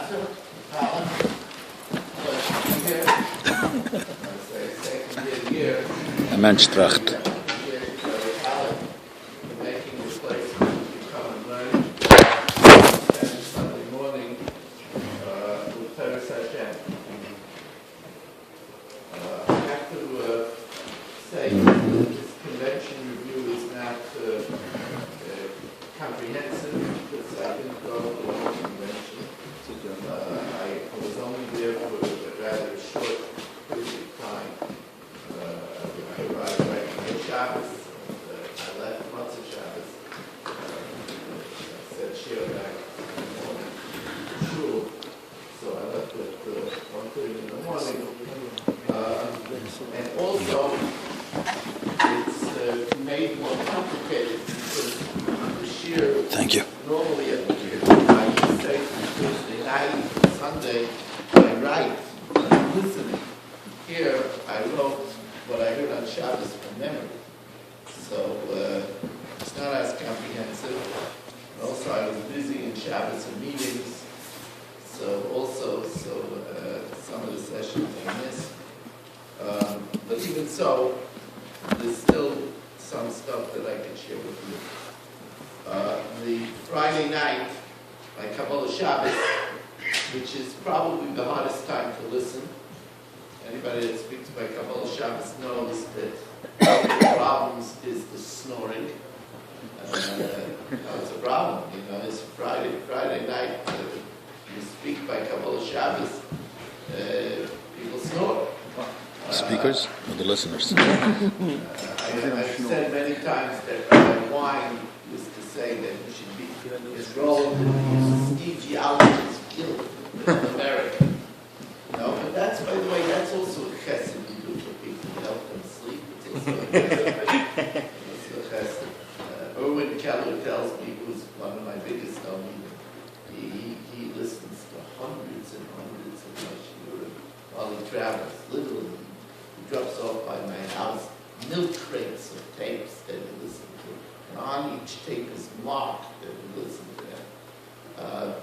Matzah, Alan, here. I say second year. Ein Mensch tracht. Making this place to come and learn. And Sunday morning, with Teres Hashem. I have to say that this convention review is not comprehensive because I didn't go to the whole convention. I was only there for a rather short period of time. I arrived right on Shabbos. I left Motzei Shabbos. I said share back in the morning to shul. So I left at 1:30 in the morning. And also, it's made more complicated because the shir. Thank you. Normally at the year, I would say Thursday night, Sunday, I write, I'm listening. Here, I wrote what I heard on Shabbos from memory. So it's not as comprehensive. Also, I was busy in Shabbos and meetings. So also, some of the sessions I missed. But even so, there's still some stuff that I can share with you. The Friday night, by Kabbalah Shabbos, which is probably the hardest time to listen. Anybody that speaks by Kabbalah Shabbos knows that one of the problems is the snoring. It's a problem, it's Friday night, you speak by Kabbalah Shabbos, people snore. Speakers or the listeners? I've said many times that Rabbi Weiss used to say that he should be his role in Steve Geology's guild in America. But that's, by the way, that's also a chesed you do for people. You help them sleep. It's also a chesed. Erwin Keller tells me, who's one of my biggest homies, he listens to hundreds and hundreds of my shiurim while he travels, literally. He drops off by my house milk crates of tapes that he listens to. And on each tape is marked that he listens to them.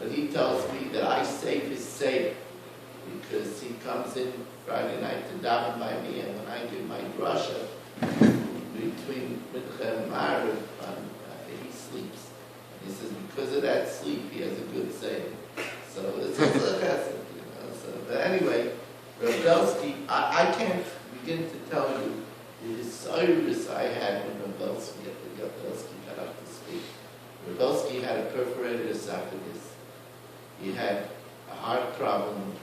But he tells me that I save his save because he comes in Friday night to daven by me, and when I give my drasha between Mincha and Ma'ariv, he sleeps. And he says because of that sleep, he has a good save. So it's also a chesed, But anyway, Rav Belsky, I can't begin to tell you the service I had when Rav Belsky got up to speak. Rav Belsky had a perforated esophagus. He had a heart problem.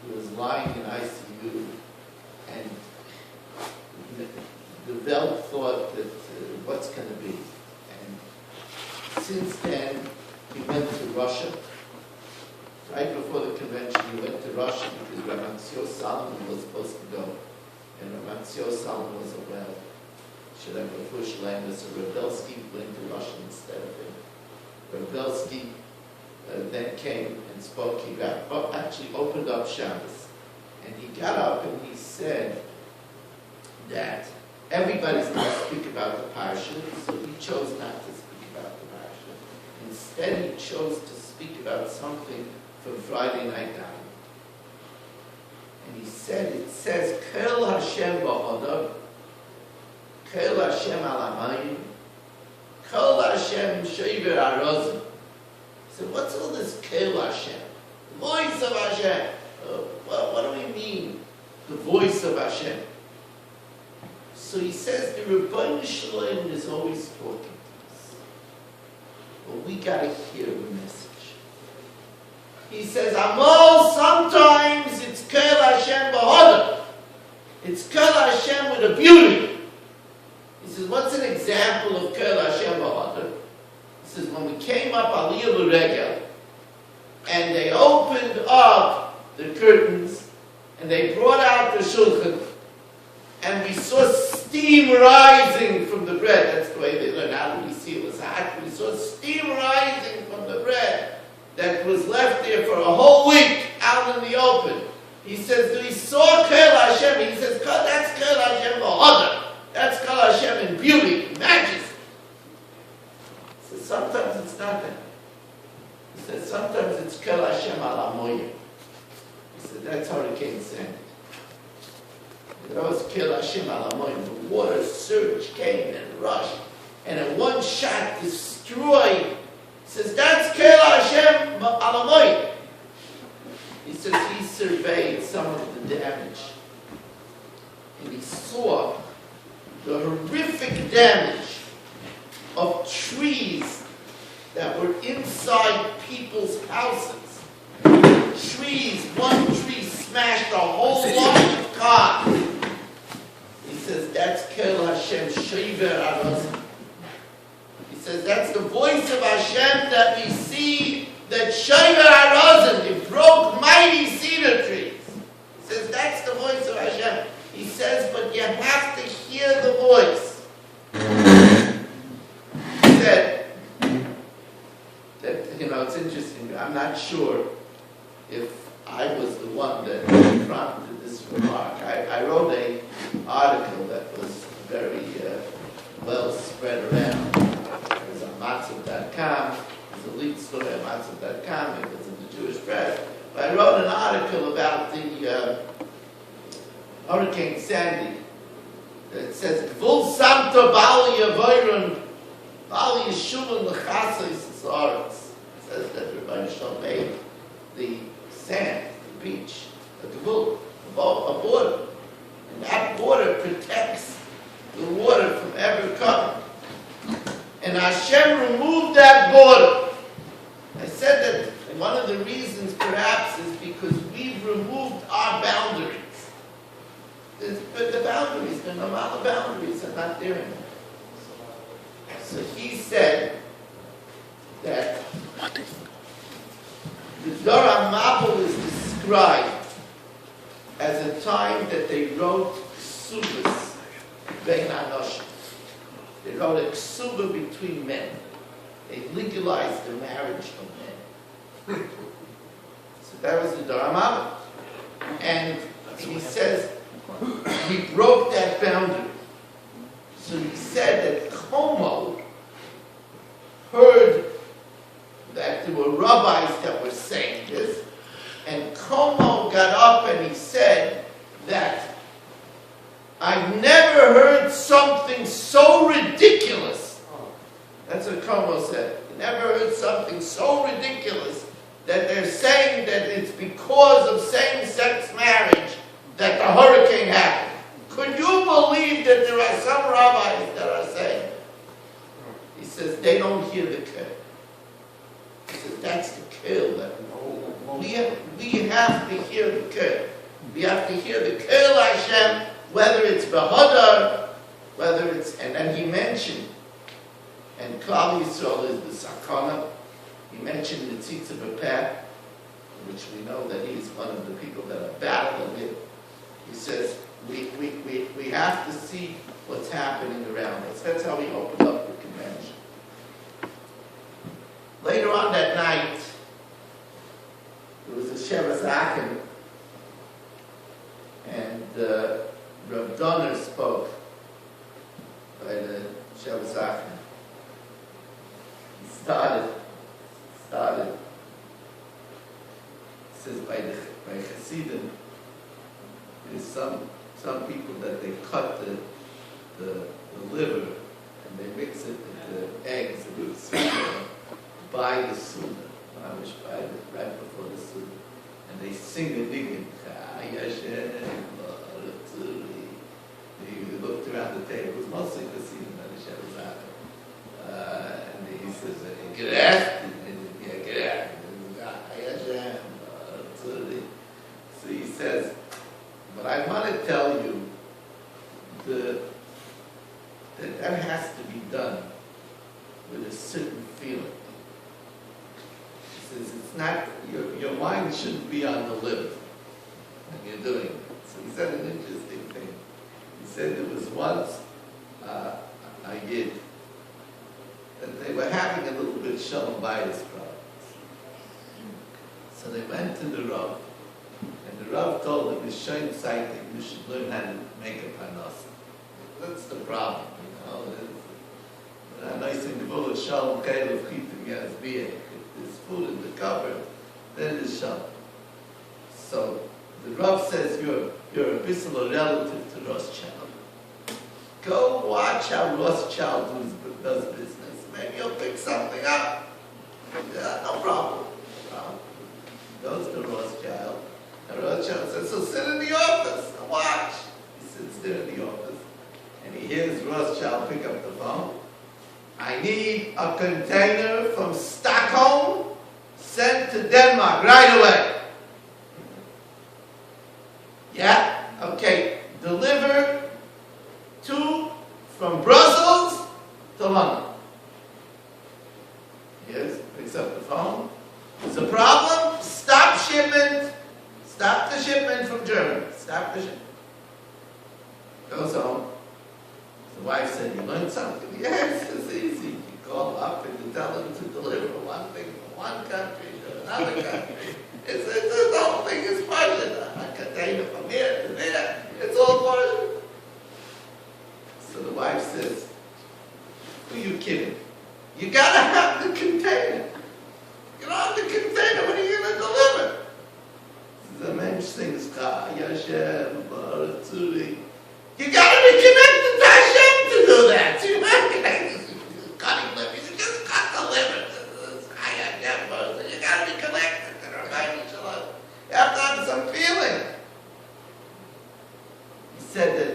He was lying in ICU, and the Welt thought that what's going to be. And since then, he went to Russia. Right before the convention, he went to Russia because Rabbi Solomon was supposed to go. And Rabbi Solomon was well. Should have a push language, so Rebelsky went to Russia instead of him. Rebelsky then came and spoke. He actually opened up Shabbos. And he got up and he said that everybody's going to speak about the parasha, so he chose not to speak about the parasha. Instead, he chose to speak about something from Friday night down. And he said, it says, Kel Hashem ba'odav, Kel Hashem al hamayim, Kel Hashem shever arozim. He said, what's all this Kel Hashem? The voice of Hashem. What do we mean, the voice of Hashem? So he says, the Rebbeinu Shalom is always talking to us. But we got to hear the message. He says, Amol, sometimes it's Kel Hashem b'hodah. It's Kel Hashem with a beauty. He says, what's an example of Kel Hashem b'hodah? He says, when we came up Aliyah L'Regel, and they opened up the curtains, and they brought out the shulchan, and we saw steam rising from the bread. That's the way they learned. How do we see it was hot? We saw steam rising from the bread that was left there for a whole week out in the open. He says, we saw Kel Hashem. He says, that's Kel Hashem b'hodah. That's Kel Hashem in beauty, majesty. So sometimes it's not that. says sometimes it's Kel Hashem al Amoyim. He said that's Hurricane Sandy. That was Kel Hashem al Amoyim. The water surge came and rushed, and in one shot destroyed. He says that's Kel Hashem al Amoyim. He says he surveyed some of the damage, and he saw the horrific damage of trees that were inside people's houses. Trees, one tree smashed a whole lot of cars. He says that's Kel Hashem Shever Arazim. He says that's the voice of Hashem that we see that Shever Arazim, it broke mighty cedar trees. He says that's the voice of Hashem. He says, but you have to hear the voice. He said that, it's interesting. I'm not sure if I was the one that prompted this remark. I wrote an article that was very well spread around. It was on Matzav.com. It was a lead story on Matzav.com. It was in the Jewish press. But I wrote an article about the Hurricane Sandy. It says, Gvul Samta Bali Yavoirun Bali Yeshuvun L'chasais Tzarets. It says that Rabbi Shal made the sand, the beach, a gvul, a border. And that border protects the water from ever coming. And Hashem removed that border. I said that one of the reasons perhaps is because we've removed our boundaries. But the boundaries, the normal boundaries are not there anymore. So he said that the Dor HaMabul is described as a time that they wrote ksubas bein anoshim. They wrote a ksuba between men. They legalized the marriage of men. So that was the Dor HaMabul. And he says he broke that boundary. So he said that Como heard that there were rabbis that were saying this, and Como got up and he said that I've never heard something so ridiculous. That's what Como said. I never heard something so ridiculous that they're saying that it's because of same-sex marriage that the hurricane happened. Could you believe that there are some rabbis that are saying? He says they don't hear the kill. He says that's the kill that we have to hear the kill. We have to hear the kill Hashem, whether it's Behadar, whether it's, and then he mentioned, and Klal Yisrael is the Sakana. He mentioned the Tzitza B'Peh, which we know that he's one of the people that are battling it. He says, we have to see what's happening around us. That's how we opened up the convention. Later on that night, there was a Sheva Zaken, and Rav Donner spoke by the Sheva Zaken. He started, he says, by Hasidim, there's some people that they cut the liver and they mix it with the eggs and with sugar by the sunnah, right before the sunnah, and they sing a nigun. He looked around the table. It was mostly Hasidim and the Sheva and he says, so he says, but I want to tell you that has to be done with a certain feeling. He says it's not, your mind shouldn't be on the liver when you're doing it. So he said an interesting thing. He said there was once a yid that they were having a little bit of shalom bayis problems. So they went to the Rav, and the Rav told them, it's showing sight that you should learn how to make a panos. That's the problem, you know. Nice thing, the bullet shalom keilav chitim yazbiyah. There's food in the cupboard, then it's Shabbat. So the Rav says you're a Bissell relative to Rothschild. Go watch how Rothschild does business. Maybe you'll pick something up. Yeah, no problem. Goes to Rothschild. And Rothschild says, so sit in the office and watch. He sits there in the office. And he hears Rothschild pick up the phone. I need a container from Stockholm sent to Denmark right away. Yeah? Okay. Deliver from Brussels to London. Yes, picks up the phone. There's a problem. Stop shipment. Stop the shipment from Germany. Stop the shipment. Goes home. The wife said, you learned something? Yes, it's easy. You call up and you tell them to deliver one thing from one country to another country. The whole thing is Persian. A container from here to there. It's all Persian. So the wife says, who are you kidding? You gotta have the container. You don't have the container, what are you gonna deliver? The mensch sings, Yashem, Baratzuri. You gotta be connected to Hashem to do that. You're not connected to cutting livers. You just cut the liver. You gotta be connected to Rabbi Weiss. You have to have some feeling. He said that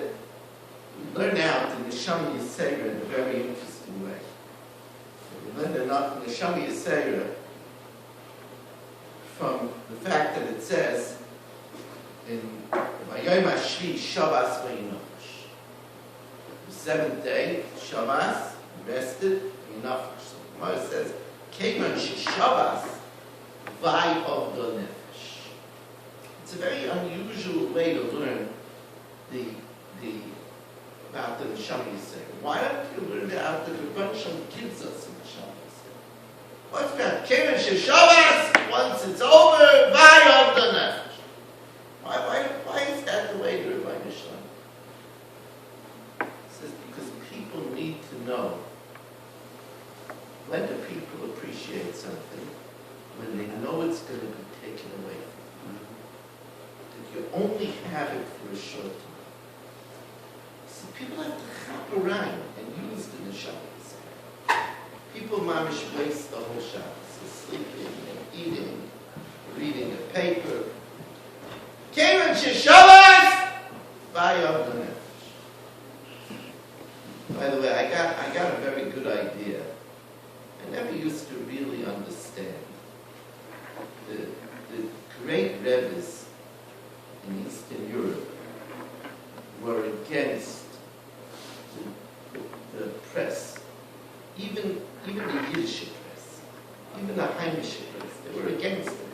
we learn out in the Neshama Yisera in a very interesting way. We learn in the Neshama Yisera from the fact that it says in Vayom HaShvi Shabbos Vayinofash. The seventh day, Shabbos, rested, Vayinofash. So the Gemara says, Keman Shabbos Vayovdo Nefesh. It's a very unusual way to learn about the Neshama Yisera. Why don't you learn it out that the Rebbe gives us in the Neshama Yisera? What's that? Keman Shabbos, once it's over, Vayovdo Nefesh. Why is that the way the Rebbe Nishlan? It says because people need to know when do people appreciate something when they know it's going to be taken away from them. That you only have it for a short time. So people have to hop around and use the Neshama. People mamish waste the whole Shabbos, sleeping and eating, reading a paper. Kevan Shabbos, Vayom the Nefesh. By the way, I got a very good idea. I never used to really understand the great Rebbes in Eastern Europe were against the press, even the Yiddish press, even the Heimische press. They were against it.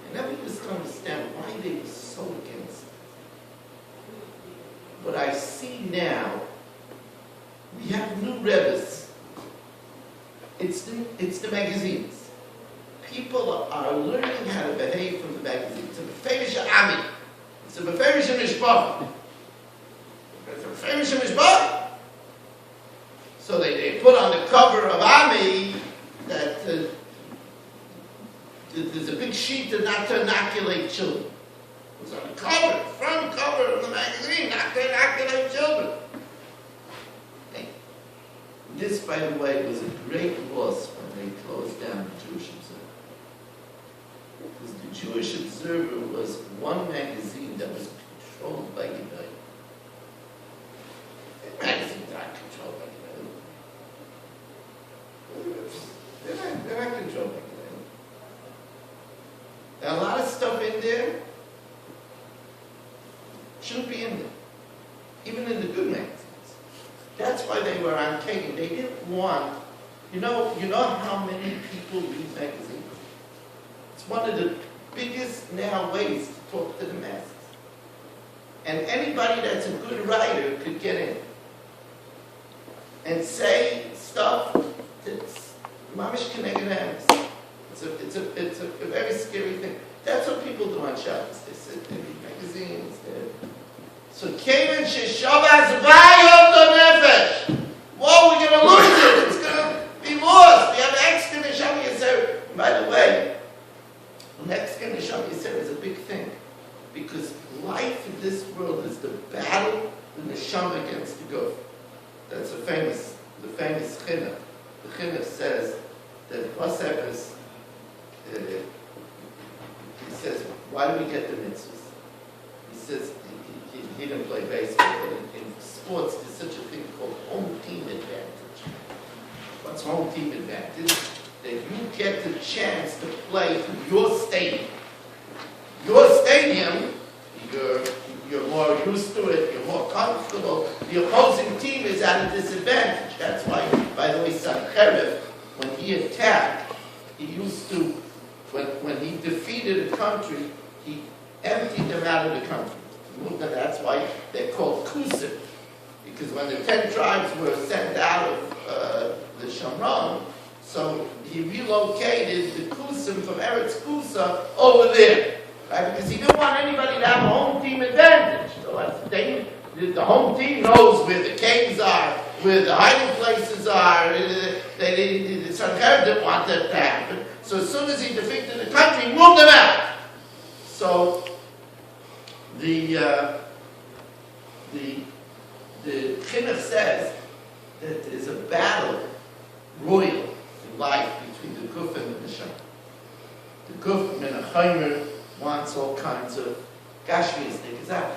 I never used to understand why they were so against it. What I see now, we have new Rebbes. It's the magazines. People are learning how to behave from the magazines. It's a beferish ami. It's a beferish mishpach. It's a beferish mishpach. So they put on the cover of Ami that there's a big sheet not to inoculate children. It's on the cover, front cover of the magazine, not to inoculate children. Okay. This, by the way, was a great loss when they closed down the Jewish Observer. Because the Jewish Observer was one magazine that was controlled by Yidden. Magazines aren't controlled by Yidden. They're not controlled by Yidden. There are a lot of stuff in there shouldn't be in there, even in the good magazines. That's why they were on Kagan. They didn't want, you know how many people read magazines? It's one of the biggest now ways to talk to the masses. And anybody that's a good writer could get in and say stuff that's mamish keneged. It's a very scary thing. That's what people do on Shabbos. They sit, they read magazines. So Kevan Shabbos Vayom the Nefesh. Whoa, we're going to lose it. It's going to be lost. We have extra Neshama Yisera. By the way, Mexican neshama, you said, is a big thing. Because life in this world is the battle the neshama against the guf. That's the famous chinuch. The chinuch says that Pasepis, he says, why do we get the mitzvahs? He says he didn't play baseball, but in sports there's such a thing called home team advantage. What's home team advantage? That you get the chance to play in your stadium. Your stadium, you're more used to it, you're more comfortable. The opposing team is at a disadvantage. That's why, by the way, Sancherev, when he attacked, he used to, when he defeated a country, he emptied them out of the country. That's why they're called Kusim. Because when the 10 tribes were sent out of the Shamron, so he relocated the Kusim from Eretz Kusa over there. Right? Because he didn't want anybody to have a home team advantage. So that's the thing. The home team knows where the caves are, where the hiding places are. The Sanchev didn't want that to happen. So as soon as he defeated the country, he moved them out. So the chinuch says that there's a battle, royal, in life between the guf and the neshama. The guf, Menachaimer, wants all kinds of gashmias nekazak.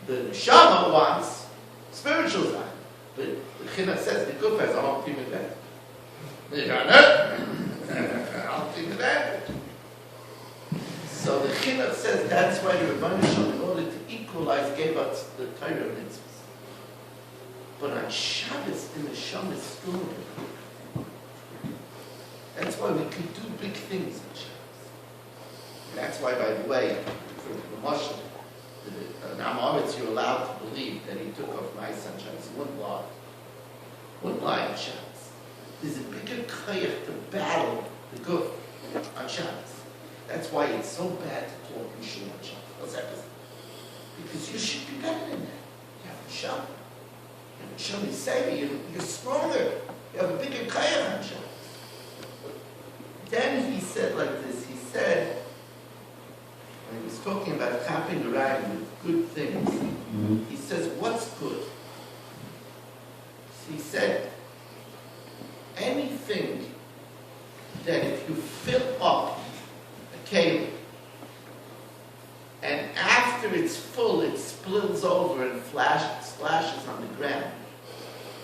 The neshama wants spiritual zayin. But the chinuch says the guf has a home team advantage. You got it? Home team advantage. So the chinuch says that's why the Rebbeinu Shalom, in order to equalize, gave us the Torah mitzvahs. But on Shabbos, the neshama is stronger. That's why we can do big things on Shabbos. That's why, by the way, for the Moshe, the Namaritz, you're allowed to believe that he took off my son Shabbos. He wouldn't lie. Wouldn't lie on Shabbos. There's a bigger koyach to battle the guf on Shabbos. That's why it's so bad to talk in Shul on Shabbos. What's that? Because you should be better than that. You have a Shabbat. You have a Shabbat Sevi. You're stronger. You have a bigger koyach on Shabbos. Then he said like this. He said, when he was talking about tapping around with good things, he says, what's good? So he said, anything that if you fill up a cave and after it's full it spills over and splashes on the ground,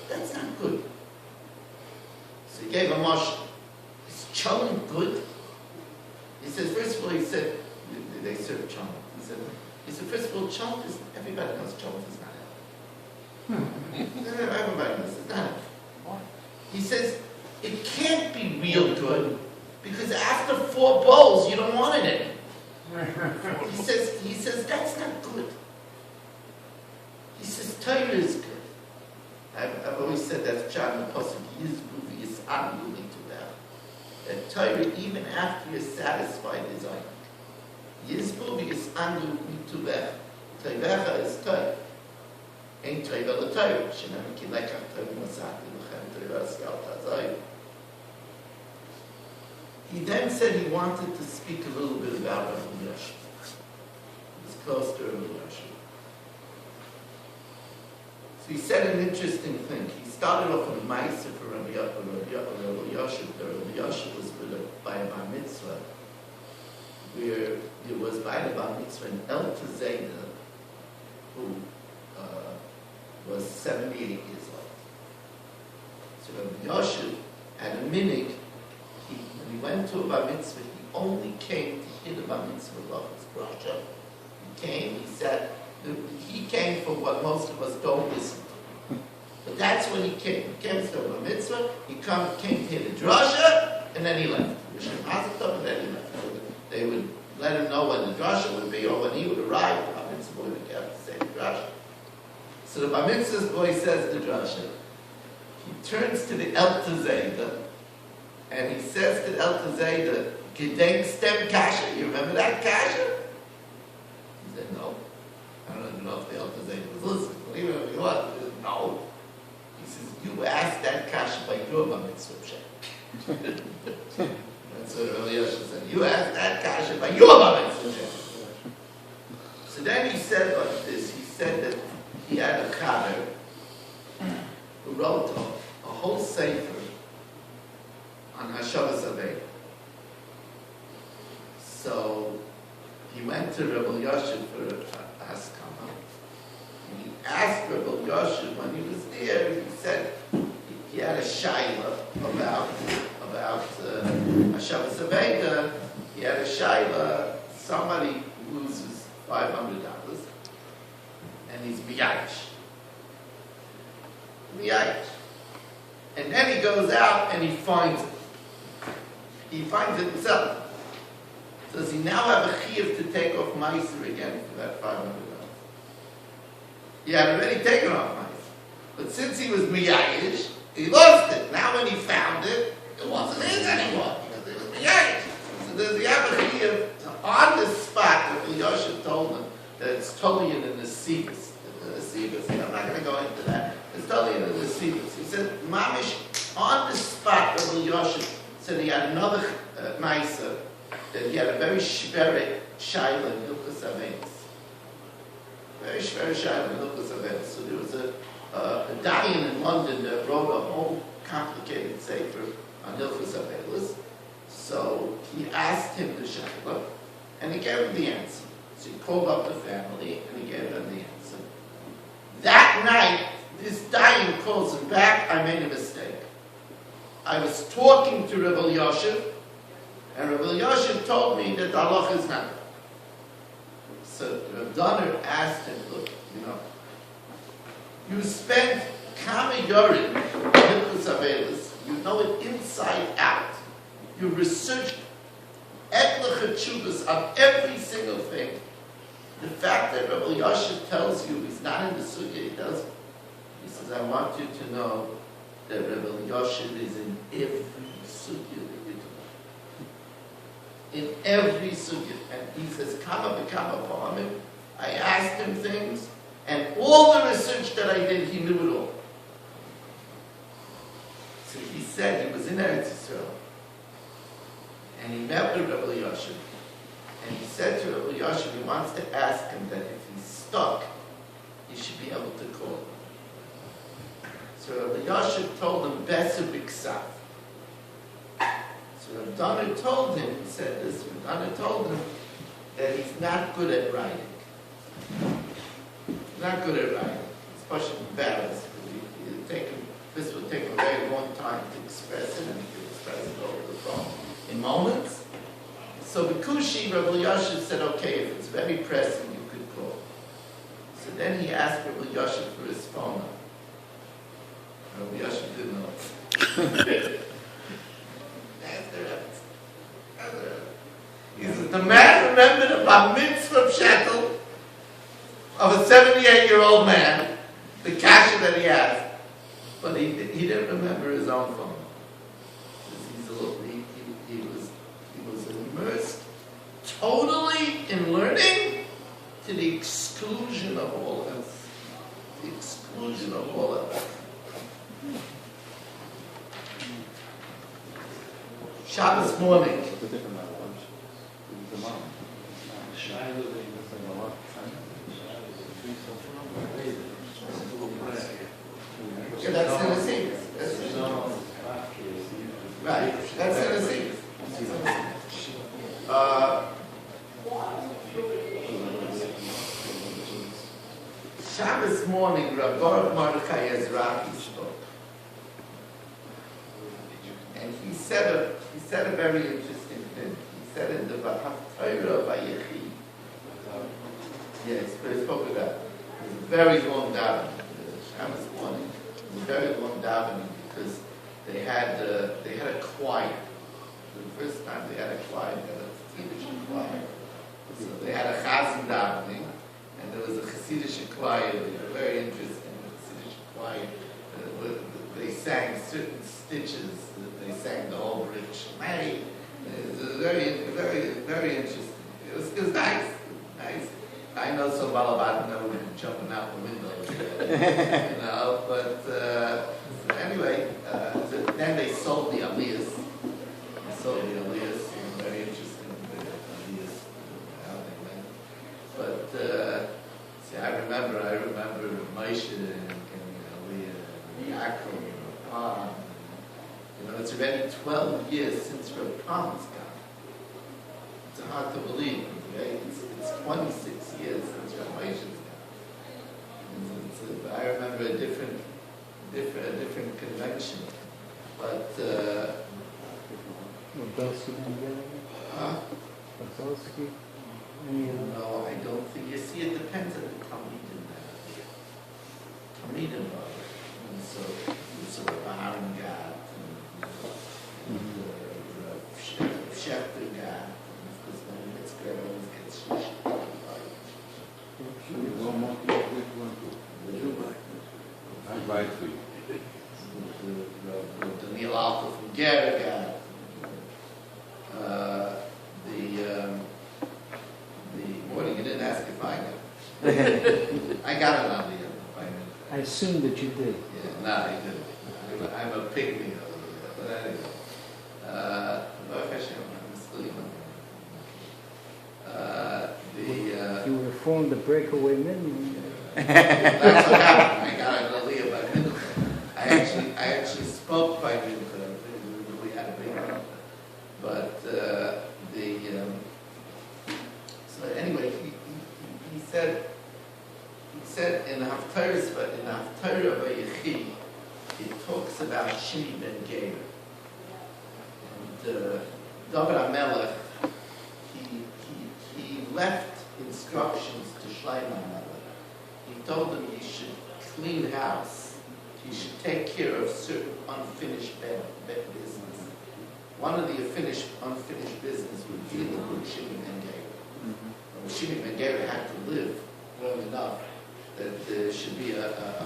that's not good. So he gave a mashal. Is cholent good? He says, first of all, he said, they serve cholent. He said, first of all, cholent is, everybody knows cholent is not healthy. Everybody knows it's not healthy. He says, it can't be real good because after 4 bowls, you don't want it anymore. He says, that's not good. He says, Torah is good. I've always said that's John the Pasuk, Yizbuvi is unruly to them. That Torah, even after you're satisfied, is on. Yizbuvi is unruly to them. Torah is Torah. Ain't Torah the Torah. Shenam ki lekach Torah masati l'chem Torah sgal tazayim. He then said he wanted to speak a little bit about Rabbi Weiss. He was close to Rabbi Weiss. So he said an interesting thing. He started off with a ma'aser for Rabbi Yashiv. Rabbi Yashiv was by a bar mitzvah, where there was by the bar mitzvah an El Tazeda who was 78 years old. So Rabbi Yashiv had a minig. When he went to a bar mitzvah, he only came to hear the bar mitzvah lachas brasha. He came, he said, he came for what most of us don't listen to. But that's when he came. He came to a bar mitzvah, he came to hear the drasha, and then he left. And then he left. They would let him know when the drasha would be, or when he would arrive, the bar mitzvah boy would have to say the drasha. So the bar mitzvah's boy says the drasha. He turns to the El Tazeda, and he says to the El Tazeda, Gedenk stem kasha. You remember that kasha? He said, no. I don't even know if the El Tazeda was listening. But even if he was, he said, no. He says, you asked that kasha by your bar mitzvah. That's what Rabbi Yosef said. You asked that Yasha by your Bar Mitzvah. So then he said like this, he said that he had a chaver who wrote a whole sefer on Hashavas Avei. So he went to Rabbi Yosef for a haskama. And he asked Rabbi Yosef when he was there, he said he had a shaila about Hashavas Avei. He had a shaila, somebody loses $500 and he's miyayish. And then he goes out and he finds it. He finds it himself. So does he now have a chiyuv to take off meiser again for that $500? He had already taken off meiser. But since he was miyayish, he lost it. Now when he found it, it wasn't his anymore because it was miyayish. So does he have a chiyuv on the spot? Rabbi Yosef told him that it's totally in the nesivus. I'm not going to go into that. It's totally in the nesivus. He said, mamish, on the spot, Rabbi Yosef said he had another meiser, that he had a very shveret shaila in Hilchos Avenis. Very shveret shaila in Hilchos Avenis. So there was a dayan in London that wrote a whole complicated sefer on Hilchos Avenis. So he asked him the shaila, and he gave him the answer. So he called up the family, and he gave them the answer. That night, this dayan calls him back, I made a mistake. I was talking to Rabbi Yosef, and Rabbi Yosef told me that the halacha is not. So Rav Donner asked him, look, you spent kama yorim in Hilchos Avelis, you know it inside out. You researched etliche tshuvas on every single thing. The fact that Rabbi Yosef tells you he's not in the sugya, he tells you. He says, I want you to know that Rabbi Yosef is in every sugya that you do. In every sugya. And he says, Kama b'kama pa'amim. I asked him things, and all the research that I did, he knew it all. So he said he was in Eretz Yisrael, and he met with Rabbi Yosef, and he said to Rabbi Yosef, he wants to ask him that if he's stuck, he should be able to call him. So Rabbi Yosef told him, Beser b'ksav. So Rav Donner told him, he said this, Rav Donner told him that he's not good at writing. He's not good at writing. It's pushing balance. This would take a very long time to express it, and he could express it over the phone in moments. So Bikushi, Rabbi Yosef said, okay, if it's very pressing, you could call. So then he asked Rabbi Yosef for his phone number. Rabbi Yosef didn't know. He said, the man remembered a bar mitzvah shtetl of a 78-year-old man, the kasha that he has, but he didn't remember his own phone. He was immersed totally in learning to the exclusion of all else. The exclusion of all else. Shabbos morning. Yeah, that's in the sequence. Right, that's in the sequence. Shabbos morning, Rav Baruch Mordechai Ezrahi spoke. And he said a very interesting thing. He said in the Haftarah Vayechi. Yes, but he spoke about it. It was a very long davening. Shabbos morning, it was a very long davening because they had a choir. The first time they had a choir, they had a Chassidish choir. So they had a chazan davening, and there was a Chassidish choir. They were very interesting. The Chassidish choir. They sang certain stitches. They sang the whole Brit Shemai. It was very, very, very interesting. It was nice. Nice. I know some Balabat know jumping out the window, but anyway, then they sold the Aliyahs. Very interesting. it's already 12 years since Rabbi Palm's gone. It's hard to believe, right? It's 26 years since Rabbi Weiss gone. I remember a different convention, but no, I don't think. You see, it depends on the Talmidim. So it's a Baron God, and Schefter God, because when it's great, always gets I invite you. The Neil Alpha from Geragat. What you didn't ask if I got. I got it on the I assumed that you did. Yeah, no, I didn't. I'm a pygmy over here. But anyway. You were formed a breakaway minion. That's what happened. I got an aliyah by middle. I actually spoke by middle. We had a big one. But so anyway, he said in Haftarah Vayechi, it talks about Shimi ben Geir. And David HaMelech, he left instructions to Shlomo HaMelech. He told him he should clean house. He should take care of certain unfinished business. One of the unfinished business was dealing with Shimi ben Geir. Shimi ben Geir had to live long enough that there should be a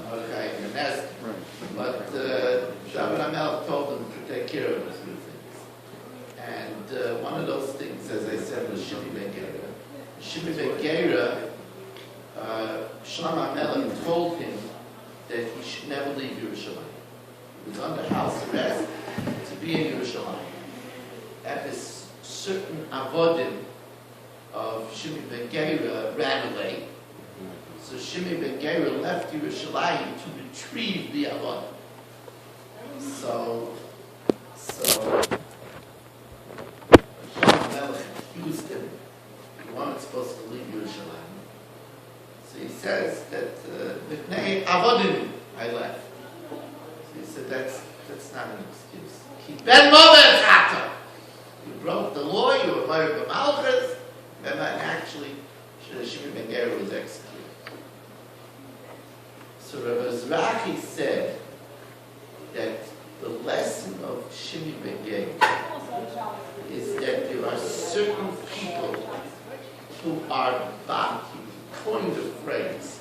Mordechai in the nest. Right. But David HaMelech told him to take care of a few things. And one of those things, as I said, was Shimi ben Geira. Shimi ben Geira, Shlomo HaMelech told him that he should never leave Yerushalayim. He was under house arrest to be in Yerushalayim. And this certain avodim of Shimi ben Geira ran away. So Shimi ben Geira left Yerushalayim to retrieve the avodim. So Melech accused him. He wasn't supposed to leave Yerushalayim. So he says that B'nei avodim I left. So he said that's not an excuse. Ki ben mover chata. You broke the law. You were married to Malchus. And actually, Shimi ben Geira was executed. So Rabbi Zrachi said that the lesson of Shimi ben Geira is that there are certain people who are bad. He coined the phrase.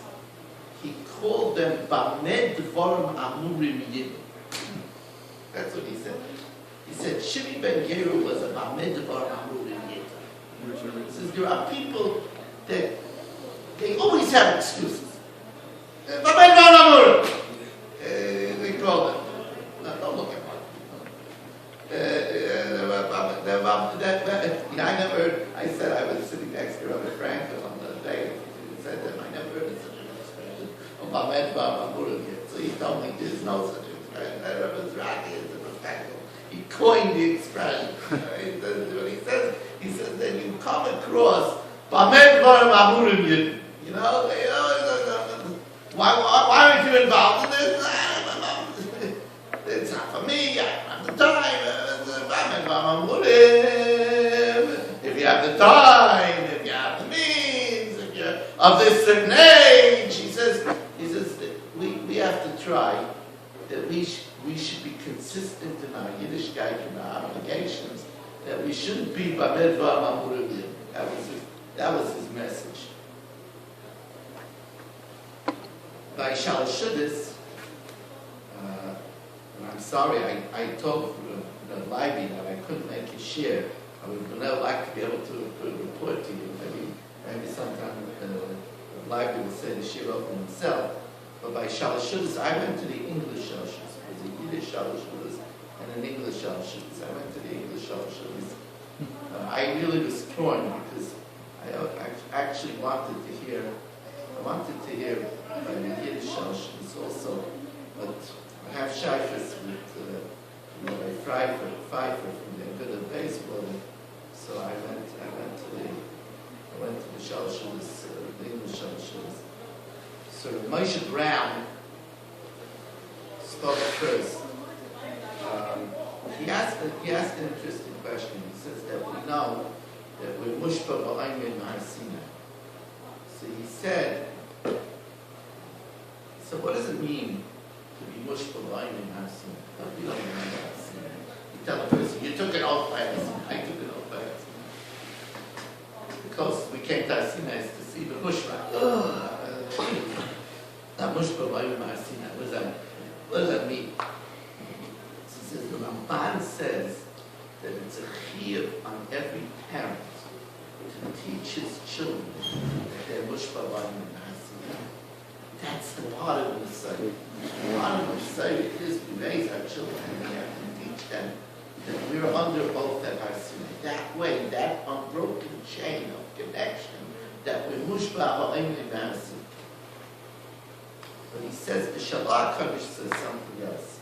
He called them Bamed Dvarim Amurim Yid. That's what he said. He said Shimi ben Geira was a Bamed Dvarim Amurim Yid. He says there are people that they always have excuses. They call them. No, don't look at one. I never heard, I said I was sitting next to Rabbi Frankel on the day, he said that I never heard of such an expression. So he told me there's no such expression. Rabbi Zraki is a Frankel. He coined the expression. What he says that you come across why aren't you involved in this? It's not for me. I don't have the time. If you have the time, if you have the means, if you're of this certain age, he says that we have to try that we should be consistent in our Yiddishkeit and our obligations. That we shouldn't be Bamed V'Amamurim. That was his message. By Shalashudis, I'm sorry, I told the Levi that I couldn't make a share. I would like to be able to report to you. Maybe sometime the Levi will say the share over himself. But by Shalashudis, I went to the English Shalashudis. There was a Yiddish Shalashudis and an English Shalashudis. I went to the English Shalashudis. I really was torn because I actually wanted to hear by the Yiddish Shalashudis also, but I have shaykhs with Rabbi Pfeiffer from there, good at baseball. So I went to the Shalshulas, the English Shalshulas. So Moshe Brown spoke first. He asked an interesting question. He says that we know that we're mushpa b'aymin ma'asina. So he said, so what does it mean to be mushpa b'aymin ma'asina? What do you mean ma'asina? You tell a person, you took an oath by Asina, I took an oath by Asina. Because we came to Asina is to see the mushpa. Not mushpa b'aymin ma'asina. What does that mean? He says, the Ramban says that it's a chiyuv on every parent to teach his children that they're mushpa b'aymin ma'asina. That's the part of the Messiah. Part of the Messiah is we raise our children and we have to teach them that we're under oath at our sin. That way, that unbroken chain of connection, that we're mushba ha'aymin ma'asina. But he says, the Shalach Kodesh says something else.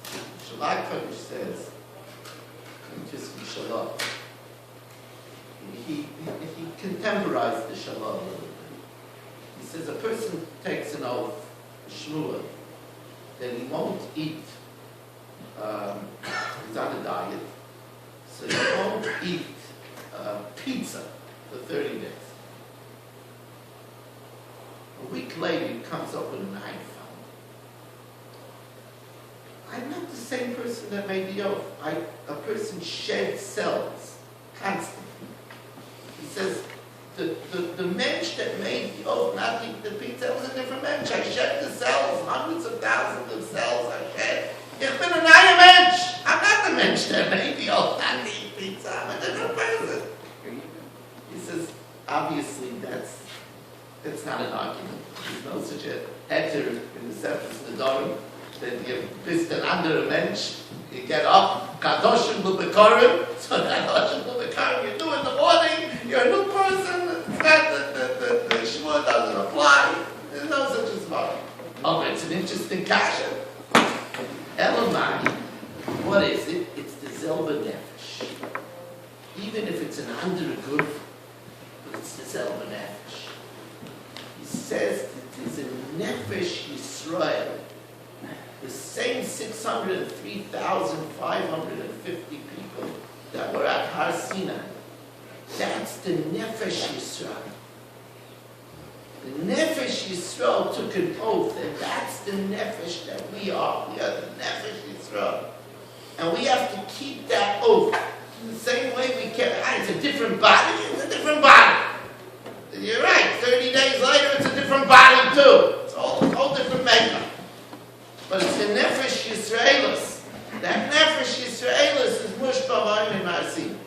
Shalach Kodesh says, just Shalach. He contemporized the Shalach a little bit. He says, a person takes an oath, a shmua, that he won't eat, he's on a diet, so he won't eat pizza for 30 days. A week later, he comes up with an iPhone. I'm not the same person that made the oath. A person sheds cells constantly. He says, the mensch that made the oath not to eat the pizza was a different mensch. I shed the cells, hundreds of thousands of cells I shed. Ich bin an neuer Mensch. I'm not the mensch that made the oath not to eat pizza. I'm a different person. He says, obviously that's not an argument. There's no such a heter in the Sefer Nedarim that you bist an anderer Mensch. You get up, Kadoshim L'Bekorim, so Kadoshim L'Bekorim, you do it in the morning, you're a new person, it's not the Shmuel doesn't apply, there's no such a smart. Oh, it's an interesting kasha. Elamai, what is it? It's the Zelva Nefesh. Even if it's an anderer group, but it's the Zelva Nefesh. He says that there's a Nefesh Yisrael, the same 603,550 people that were at Har Sinai. That's the Nefesh Yisrael. The Nefesh Yisrael took an oath, and that's the Nefesh that we are. We are the Nefesh Yisrael. And we have to keep that oath. In the same way we kept, it's a different body, it's a different body. You're right, 30 days later it's a different body too. It's all different makeup. But it's the Nefesh Yisraelis. That Nefesh Yisraelis is mushba b'aymin ma'asina.